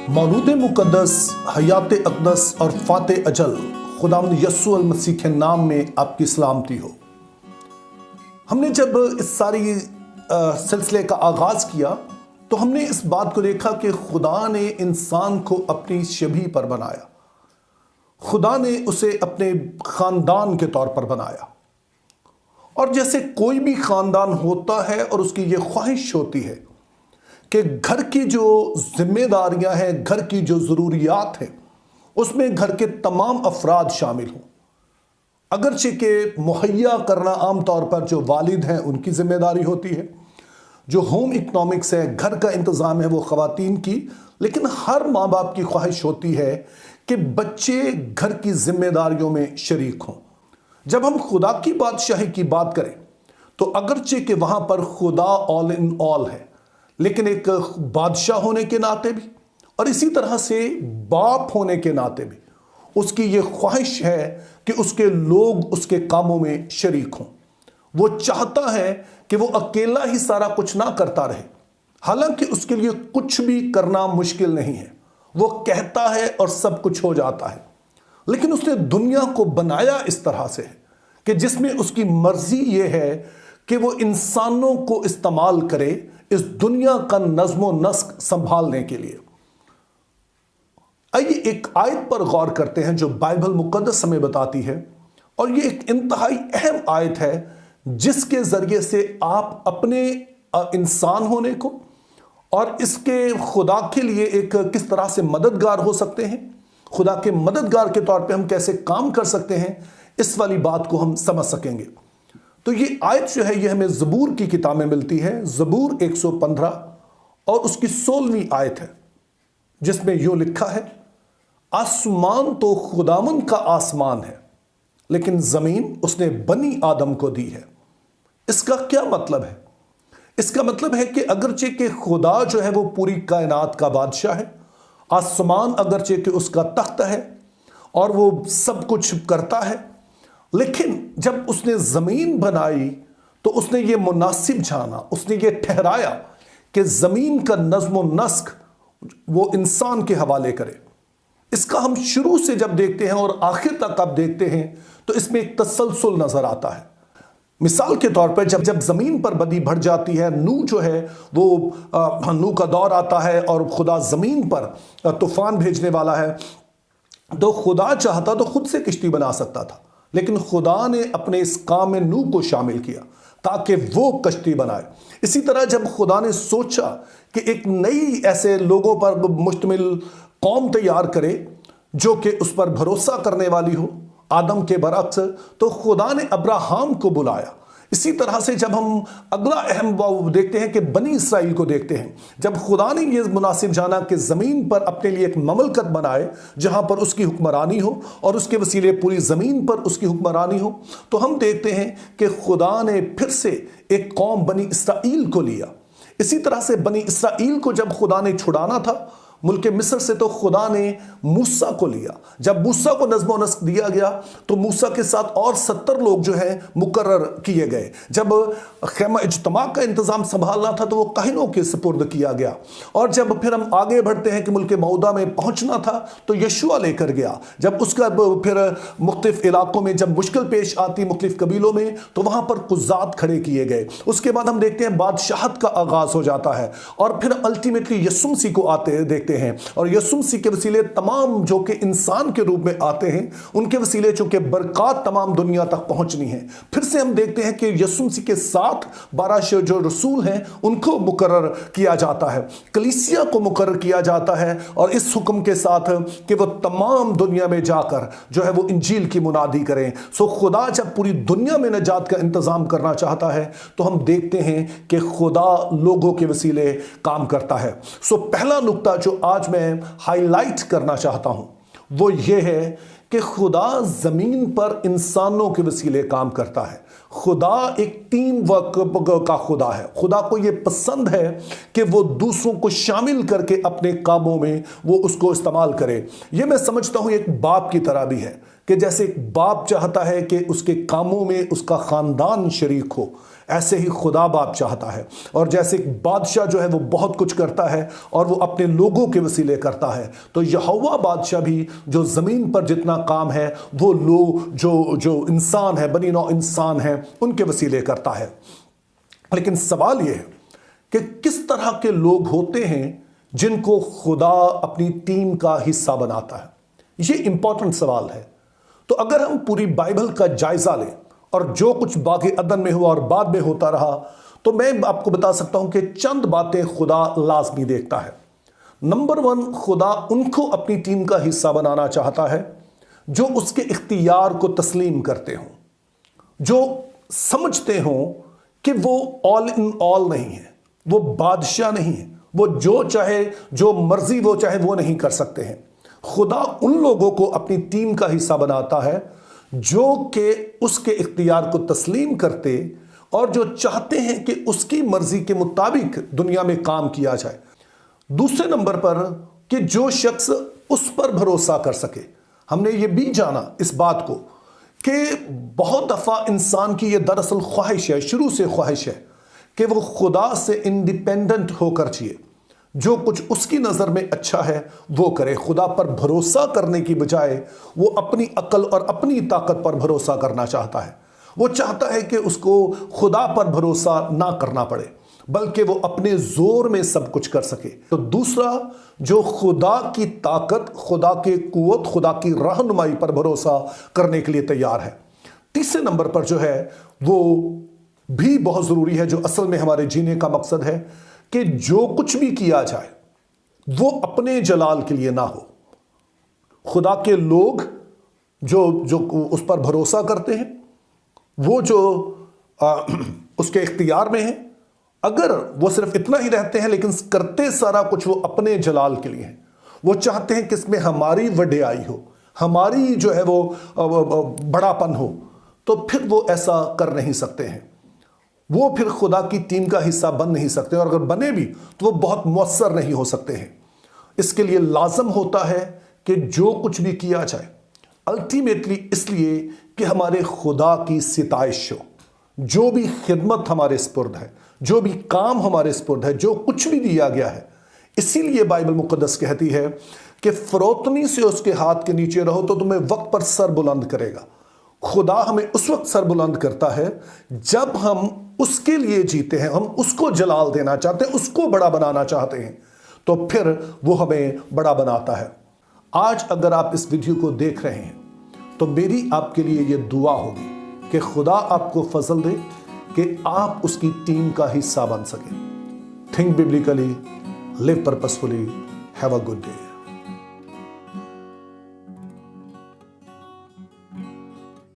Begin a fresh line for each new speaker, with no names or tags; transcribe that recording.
मौलूद मुक़द्दस हयात अक़दस और फ़ात अजल खुदावंद यस्सु अल मसीह के नाम में आपकी सलामती हो। हमने जब इस सारी सिलसिले का आगाज़ किया तो हमने इस बात को देखा कि खुदा ने इंसान को अपनी शबीह पर बनाया, खुदा ने उसे अपने ख़ानदान के तौर पर बनाया। और जैसे कोई भी ख़ानदान होता है और उसकी ये ख्वाहिश होती है कि घर की जो जिम्मेदारियां हैं, घर की जो ज़रूरियात हैं, उसमें घर के तमाम अफराद शामिल हों। अगरचे के मुहैया करना आम तौर पर जो वालिद हैं उनकी जिम्मेदारी होती है, जो होम इकनॉमिक्स है, घर का इंतज़ाम है, वो ख़वातीन की। लेकिन हर माँ बाप की ख्वाहिश होती है कि बच्चे घर की जिम्मेदारियों में शरीक हों। जब हम खुदा की बादशाही की बात करें तो अगरचे कि वहाँ पर खुदा ऑल इन ऑल है, लेकिन एक बादशाह होने के नाते भी और इसी तरह से बाप होने के नाते भी उसकी ये ख्वाहिश है कि उसके लोग उसके कामों में शरीक हों। वो चाहता है कि वो अकेला ही सारा कुछ ना करता रहे, हालांकि उसके लिए कुछ भी करना मुश्किल नहीं है। वो कहता है और सब कुछ हो जाता है, लेकिन उसने दुनिया को बनाया इस तरह से है कि जिसमें उसकी मर्जी ये है कि वो इंसानों को इस्तेमाल करे इस दुनिया का नज़्म नस्क संभालने के लिए। आइए एक आयत पर गौर करते हैं जो बाइबल मुक़द्दस हमें बताती है, और ये एक इंतहाई अहम आयत है जिसके ज़रिए से आप अपने इंसान होने को और इसके खुदा के लिए एक किस तरह से मददगार हो सकते हैं, खुदा के मददगार के तौर पे हम कैसे काम कर सकते हैं, इस वाली बात को हम समझ सकेंगे। तो ये आयत जो है ये हमें ज़बूर की किताब में मिलती है, ज़बूर 115 और उसकी 16वीं आयत है, जिसमें यूं लिखा है, आसमान तो खुदावन का आसमान है, लेकिन ज़मीन उसने बनी आदम को दी है। इसका क्या मतलब है? इसका मतलब है कि अगरचे कि खुदा जो है वो पूरी कायनात का बादशाह है, आसमान अगरचे कि उसका तख्त है और वो सब कुछ करता है, लेकिन जब उसने ज़मीन बनाई तो उसने ये मुनासिब जाना, उसने ये ठहराया कि ज़मीन का नज़्म नस्क वो इंसान के हवाले करे। इसका हम शुरू से जब देखते हैं और आखिर तक आप देखते हैं तो इसमें एक तसलसल नज़र आता है। मिसाल के तौर पर जब ज़मीन पर बदी बढ़ जाती है, नूह जो है वो नूह का दौर आता है और खुदा ज़मीन पर तूफ़ान भेजने वाला है, तो खुदा चाहता तो खुद से किश्ती बना सकता था, लेकिन खुदा ने अपने इस काम में नूह को शामिल किया ताकि वो कश्ती बनाए। इसी तरह जब खुदा ने सोचा कि एक नई ऐसे लोगों पर मुश्तमिल कौम तैयार करे जो कि उस पर भरोसा करने वाली हो, आदम के बरक्स, तो खुदा ने अब्राहम को बुलाया। इसी तरह से जब हम अगला अहम देखते हैं कि बनी इसराइल को देखते हैं, जब खुदा ने ये मुनासिब जाना कि ज़मीन पर अपने लिए एक ममलकत बनाए जहाँ पर उसकी हुक्मरानी हो और उसके वसीले पूरी ज़मीन पर उसकी हुक्मरानी हो, तो हम देखते हैं कि खुदा ने फिर से एक कौम बनी इसराइल को लिया। इसी तरह से बनी इसराइल को जब खुदा ने छुड़ाना था मुल्क मिस्र से, तो खुदा ने मूसा को लिया। जब मूसा को नज़्म नस्क दिया गया तो मूसा के साथ और 70 लोग जो हैं मुकर्रर किए गए। जब खैमा इज्तिमा का इंतज़ाम संभालना था तो वो काहिनों के सुपुर्द किया गया। और जब फिर हम आगे बढ़ते हैं कि मुल्क मऊदा में पहुंचना था तो यशुआ लेकर गया। जब उसका फिर मुख्तलिफ इलाकों में जब मुश्किल पेश आती मुख्तलिफ कबीलों में, तो वहाँ पर कुज़ात खड़े किए गए। उसके बाद हम देखते हैं बादशाहत का आगाज़ हो जाता है और फिर अल्टीमेटली यस्सु मसीह को आते देखते हैं, और यस्सु मसीह के वसीले तमाम जो कि इंसान के रूप में आते हैं उनके वसीले चूंकि बरकत तमाम दुनिया तक पहुंचनी है। फिर से हम देखते हैं कि यस्सु मसीह के साथ 12 जो रसूल हैं उनको मुकर्रर किया जाता है, कलीसिया को मुकर्रर किया जाता है, और इस हुक्म के साथ कि वो तमाम दुनिया में जाकर जो है वो इंजील की मुनादी करें। सो खुदा जब पूरी दुनिया में निजात का इंतजाम करना चाहता है तो हम देखते हैं कि खुदा लोगों के वसीले काम करता है। सो पहला नुक्ता जो आज मैं हाईलाइट करना चाहता हूं वो ये है कि खुदा ज़मीन पर इंसानों के वसीले काम करता है। खुदा एक टीम वर्क का खुदा है। खुदा को ये पसंद है कि वो दूसरों को शामिल करके अपने कामों में वो उसको इस्तेमाल करे। ये मैं समझता हूँ एक बाप की तरह भी है کہ جیسے ایک باپ چاہتا ہے کہ اس کے کاموں میں اس کا خاندان شریک ہو، ایسے ہی خدا باپ چاہتا ہے۔ اور جیسے ایک بادشاہ جو ہے وہ بہت کچھ کرتا ہے اور وہ اپنے لوگوں کے وسیلے کرتا ہے، تو یہوہ بادشاہ بھی جو زمین پر جتنا کام ہے وہ لوگ جو انسان ہے، بنی نوع انسان ہیں، ان کے وسیلے کرتا ہے۔ لیکن سوال یہ ہے کہ کس طرح کے لوگ ہوتے ہیں جن کو خدا اپنی ٹیم کا حصہ بناتا ہے؟ یہ امپورٹنٹ سوال ہے۔ تو اگر ہم پوری بائبل کا جائزہ لیں اور جو کچھ باغ عدن میں ہوا اور بعد میں ہوتا رہا، تو میں آپ کو بتا سکتا ہوں کہ چند باتیں خدا لازمی دیکھتا ہے۔ نمبر 1، خدا ان کو اپنی ٹیم کا حصہ بنانا چاہتا ہے جو اس کے اختیار کو تسلیم کرتے ہوں، جو سمجھتے ہوں کہ وہ آل ان آل نہیں ہے، وہ بادشاہ نہیں ہے، وہ جو چاہے جو مرضی وہ چاہے وہ نہیں کر سکتے ہیں۔ خدا ان لوگوں کو اپنی ٹیم کا حصہ بناتا ہے جو کہ اس کے اختیار کو تسلیم کرتے اور جو چاہتے ہیں کہ اس کی مرضی کے مطابق دنیا میں کام کیا جائے۔ دوسرے نمبر پر کہ جو شخص اس پر بھروسہ کر سکے۔ ہم نے یہ بھی جانا اس بات کو کہ بہت دفعہ انسان کی یہ دراصل خواہش ہے، شروع سے خواہش ہے کہ وہ خدا سے انڈیپینڈنٹ ہو کر جیے، جو کچھ اس کی نظر میں اچھا ہے وہ کرے۔ خدا پر بھروسہ کرنے کی بجائے وہ اپنی عقل اور اپنی طاقت پر بھروسہ کرنا چاہتا ہے۔ وہ چاہتا ہے کہ اس کو خدا پر بھروسہ نہ کرنا پڑے، بلکہ وہ اپنے زور میں سب کچھ کر سکے۔ تو دوسرا، جو خدا کی طاقت، خدا کی قوت، خدا کی رہنمائی پر بھروسہ کرنے کے لیے تیار ہے۔ تیسرے نمبر پر جو ہے وہ بھی بہت ضروری ہے، جو اصل میں ہمارے جینے کا مقصد ہے، کہ جو کچھ بھی کیا جائے وہ اپنے جلال کے لیے نہ ہو۔ خدا کے لوگ جو اس پر بھروسہ کرتے ہیں، وہ جو اس کے اختیار میں ہیں، اگر وہ صرف اتنا ہی رہتے ہیں لیکن کرتے سارا کچھ وہ اپنے جلال کے لیے ہیں، وہ چاہتے ہیں کہ اس میں ہماری وڈیائی ہو، ہماری جو ہے وہ بڑا پن ہو، تو پھر وہ ایسا کر نہیں سکتے ہیں۔ وہ پھر خدا کی ٹیم کا حصہ بن نہیں سکتے، اور اگر بنے بھی تو وہ بہت مؤثر نہیں ہو سکتے ہیں۔ اس کے لیے لازم ہوتا ہے کہ جو کچھ بھی کیا جائے الٹیمیٹلی اس لیے کہ ہمارے خدا کی ستائش ہو۔ جو بھی خدمت ہمارے سپرد ہے، جو بھی کام ہمارے سپرد ہے، جو کچھ بھی دیا گیا ہے، اسی لیے بائبل مقدس کہتی ہے کہ فروتنی سے اس کے ہاتھ کے نیچے رہو تو تمہیں وقت پر سر بلند کرے گا۔ خدا ہمیں اس وقت سر بلند کرتا ہے جب ہم اس کے لیے جیتے ہیں، ہم اس کو جلال دینا چاہتے ہیں، اس کو بڑا بنانا چاہتے ہیں، تو پھر وہ ہمیں بڑا بناتا ہے۔ آج اگر آپ اس ویڈیو کو دیکھ رہے ہیں تو میری آپ کے لیے یہ دعا ہوگی کہ خدا آپ کو فضل دے کہ آپ اس کی ٹیم کا حصہ بن سکیں۔ Think biblically, live purposefully, have a good day.